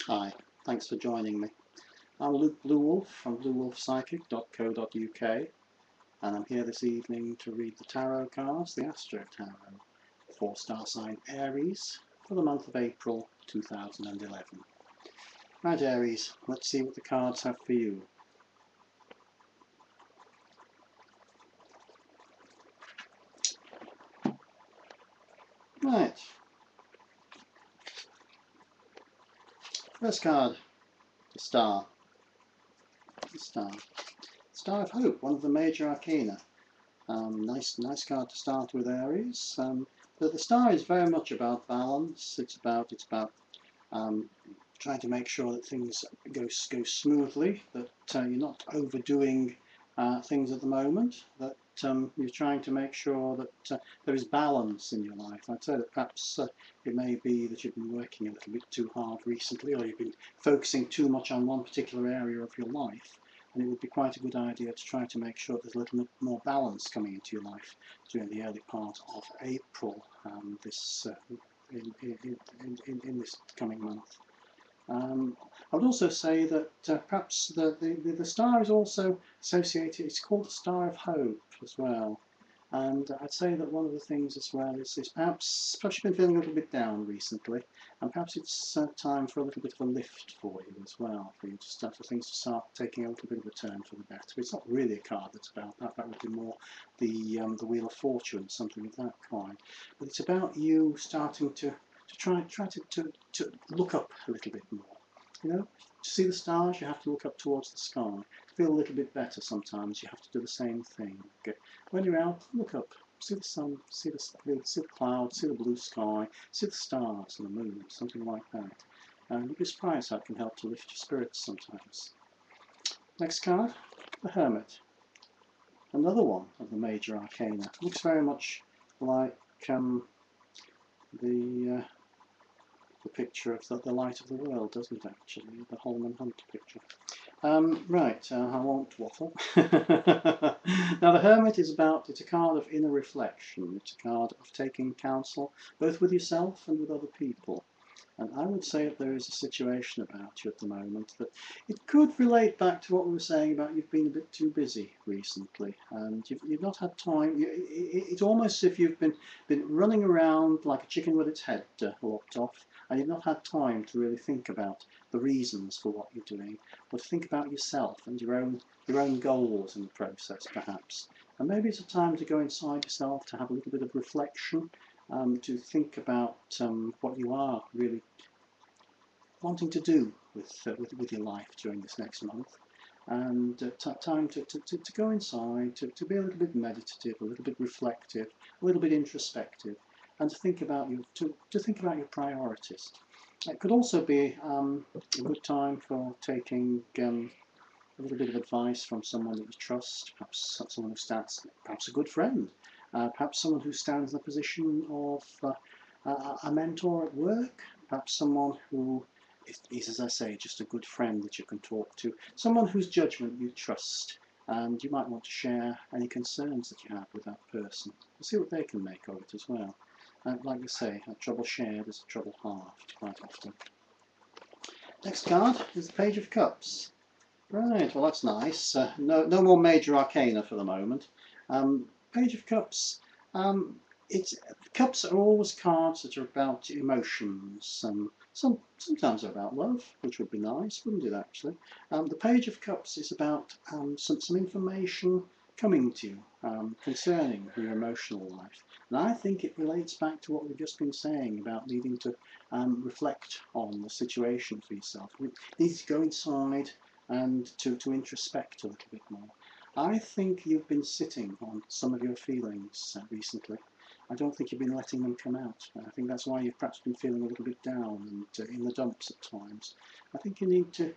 Hi, thanks for joining me. I'm Luke Bluewolf from bluewolfpsychic.co.uk, and I'm here this evening to read the tarot cards, the astro-tarot, for star sign Aries for the month of April 2011. Right, Aries, let's see what the cards have for you. Right, first card, the Star. The Star. Star of Hope, one of the major arcana. Nice card to start with, Aries. But the Star is very much about balance. It's about trying to make sure that things go smoothly, that you're not overdoing things at the moment, that you're trying to make sure that there is balance in your life. I'd say that perhaps it may be that you've been working a little bit too hard recently, or you've been focusing too much on one particular area of your life, and it would be quite a good idea to try to make sure there's a little bit more balance coming into your life during the early part of April, in this coming month. I would also say that perhaps the star is also associated, it's called the Star of Hope as well. And I'd say that one of the things as well is perhaps you've been feeling a little bit down recently, and perhaps it's time for a little bit of a lift for you as well, for you to start, for things to start taking a little bit of a turn for the better. It's not really a card that's about that. That would be more the Wheel of Fortune, something of that kind. But it's about you starting to try to look up a little bit more. You know, to see the stars, you have to look up towards the sky. To feel a little bit better sometimes, you have to do the same thing. Okay? When you're out, look up, see the sun, see the clouds, see the blue sky, see the stars and the moon, something like that. And you'd be surprised how it can help to lift your spirits sometimes. Next card, the Hermit. Another one of the major arcana. Looks very much like the picture of the light of the world, doesn't it, actually? The Holman Hunt picture. Right, I won't waffle. Now, the Hermit is it's a card of inner reflection. It's a card of taking counsel, both with yourself and with other people. And I would say that there is a situation about you at the moment that it could relate back to what we were saying about you've been a bit too busy recently, and you've not had time. It's almost as if you've been running around like a chicken with its head lopped off, and you've not had time to really think about the reasons for what you're doing, or to think about yourself and your own goals in the process, perhaps. And maybe it's a time to go inside yourself, to have a little bit of reflection, to think about what you are really wanting to do with your life during this next month, and time to go inside, to be a little bit meditative, a little bit reflective, a little bit introspective, and to think about your priorities. It could also be a good time for taking a little bit of advice from someone that you trust, perhaps someone who stands, perhaps a good friend, perhaps someone who stands in the position of a mentor at work, perhaps someone who is, as I say, just a good friend that you can talk to, someone whose judgment you trust, and you might want to share any concerns that you have with that person. See what they can make of it as well. Like I say, a trouble shared is a trouble halved quite often. Next card is the Page of Cups. Right, well that's nice. No more major arcana for the moment. Page of Cups. Cups are always cards that are about emotions. Sometimes they're about love, which would be nice, wouldn't it actually? The Page of Cups is about some information coming to you concerning your emotional life. And I think it relates back to what we've just been saying about needing to reflect on the situation for yourself. You need to go inside and to introspect a little bit more. I think you've been sitting on some of your feelings recently. I don't think you've been letting them come out. I think that's why you've perhaps been feeling a little bit down and in the dumps at times. I think you need to,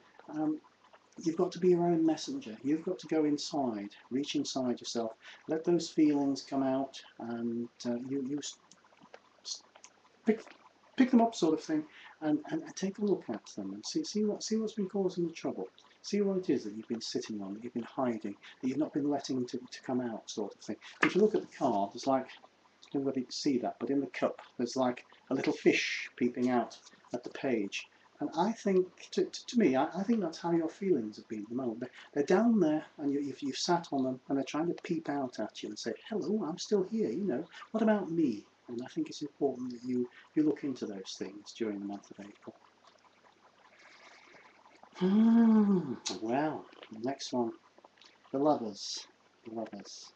you've got to be your own messenger. You've got to go inside, reach inside yourself, let those feelings come out, and you pick them up, sort of thing, and take a look at them and see what's been causing the trouble. See what it is that you've been sitting on, that you've been hiding, that you've not been letting to come out, sort of thing. If you look at the card, there's like, I don't know whether you can see that, but in the cup there's like a little fish peeping out at the page, And I think, to me, I think that's how your feelings have been at the moment. They're down there, and you've sat on them, and they're trying to peep out at you and say, hello, I'm still here, you know, what about me? And I think it's important that you look into those things during the month of April. Well, next one, the Lovers. The Lovers.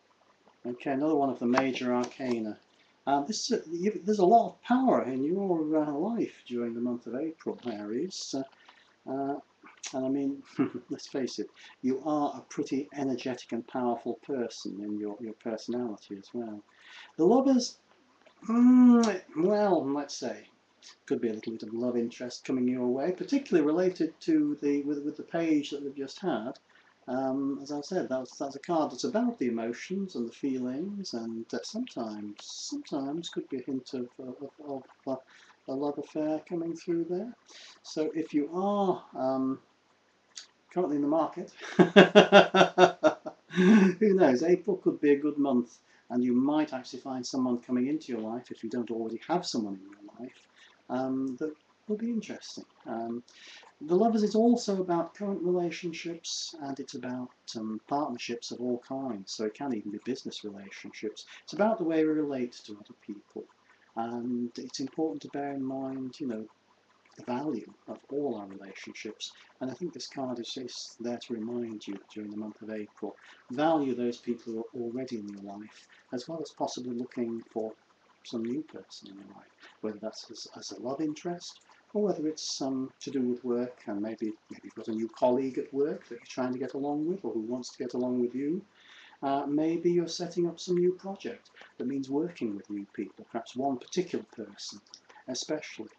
Okay, another one of the major arcana. There's a lot of power in your life during the month of April, Aries. And I mean, let's face it, you are a pretty energetic and powerful person in your personality as well. The Lovers, well, let's say, could be a little bit of love interest coming your way, particularly related to with the page that we've just had. As I said, that's a card that's about the emotions and the feelings, and sometimes could be a hint of a love affair coming through there. So if you are currently in the market, who knows, April could be a good month, and you might actually find someone coming into your life, if you don't already have someone in your life, that will be interesting. The Lovers is also about current relationships, and it's about partnerships of all kinds, so it can even be business relationships. It's about the way we relate to other people, and it's important to bear in mind, you know, the value of all our relationships. And I think this card is there to remind you during the month of April, value those people who are already in your life, as well as possibly looking for some new person in your life, whether that's as a love interest, or whether it's to do with work, and maybe you've got a new colleague at work that you're trying to get along with, or who wants to get along with you. Maybe you're setting up some new project that means working with new people, perhaps one particular person especially.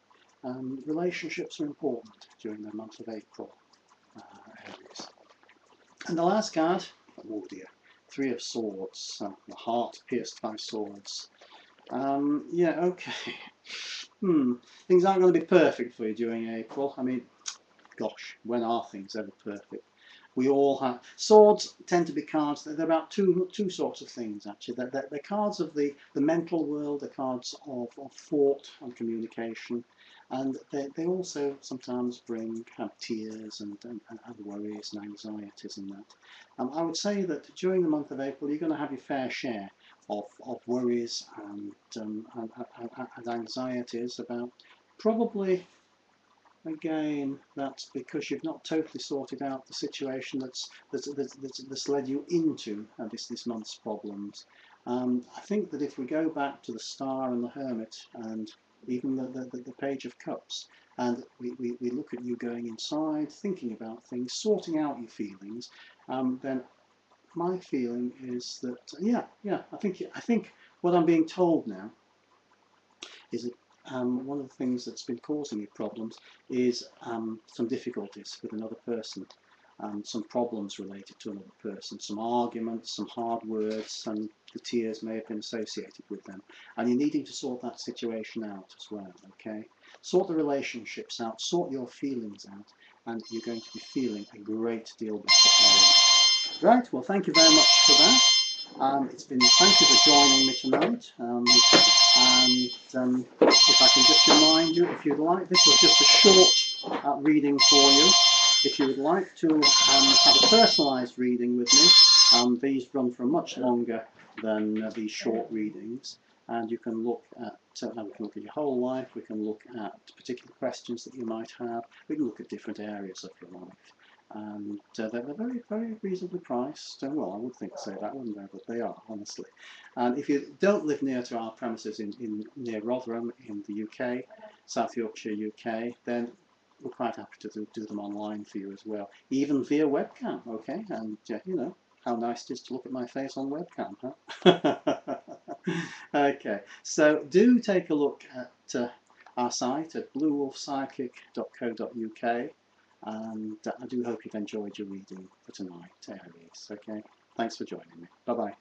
Relationships are important during the month of April, Aries. And the last card, oh dear, Three of Swords, the heart pierced by swords. Yeah, okay. Things aren't going to be perfect for you during April. I mean, gosh, when are things ever perfect? We all have swords. Tend to be cards. They're about two sorts of things actually. They're cards of the mental world. They're cards of thought and communication, and they also sometimes bring tears and worries and anxieties and that. I would say that during the month of April, you're going to have your fair share of worries and anxieties about probably. Again, that's because you've not totally sorted out the situation that's led you into this month's problems. I think that if we go back to the Star and the Hermit and even the Page of Cups, and we look at you going inside, thinking about things, sorting out your feelings, then my feeling is that I think what I'm being told now is that one of the things that's been causing you problems is some difficulties with another person, some problems related to another person, some arguments, some hard words, and the tears may have been associated with them. And you're needing to sort that situation out as well, okay? Sort the relationships out, sort your feelings out, and you're going to be feeling a great deal better. Right, well, thank you very much for that. Thank you for joining me tonight. And if I can just remind you, if you'd like, this was just a short reading for you. If you would like to have a personalised reading with me, these run for much longer than these short readings, and you can look at we can look at your whole life. We can look at particular questions that you might have. We can look at different areas of your life. And they're very, very reasonably priced. Well, I would think say that, wouldn't I? But they are, honestly. And if you don't live near to our premises near Rotherham in the UK, South Yorkshire, UK, then we're quite happy to do them online for you as well, even via webcam. Okay, and you know how nice it is to look at my face on webcam, huh? Okay, so do take a look at our site at bluewolfpsychic.co.uk. And I do hope you've enjoyed your reading for tonight, Aries. Okay, thanks for joining me. Bye-bye.